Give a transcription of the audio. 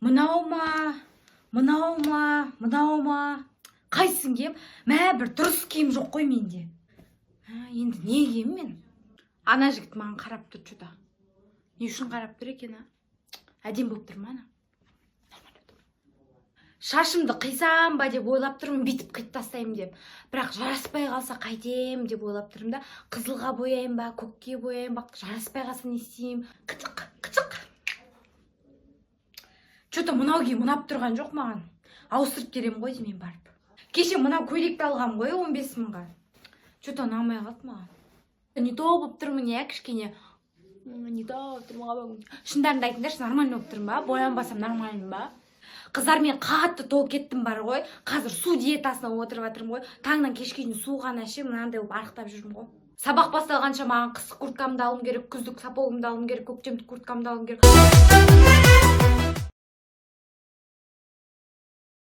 Мынау ма? Қайсын кием? Мә бір дұрыс киім жоқ қой менде. Енді не кием мен? Ана жігіт маған қарап тұр чуда. Не үшін қарап тұр екен, әдем болып тұр ма ана? Шашымды қисам ба деп ойлап тұрмын, бүйтіп қиып тастаймын деп. Бірақ жараспай қалса қайтем деп ойлап тұрмын да, қызылға бояйын ба, көкке бояйын ба, жараспай қалса не істеймін? Қычық. Чөті мынау киім ұнап тұрған жоқ маған. Ауыстырып келем ғой деймін барып. Кеше мынау көйлекті алғам ғой 15 мыңға. Чөті ұнамай қалды маған. Не то болып тұрмын, не кішкене. Не то болып тұрмын. Шындарында айтыңдаршы, нормально болып тұрмын ба? Боянбасам нормально ба? Қыздармен қатты толып кеттім бар ғой. Қазір су диетасына отырып жатырмын ғой. Таңнан кешке дейін су ғана ішемін, мынандай болып арықтап жүрмін ғой. Сабақ басталғанша маған қысқы курткамды алуым керек, күздік сапогымды алуым керек, көктемдік курткамды алуым керек.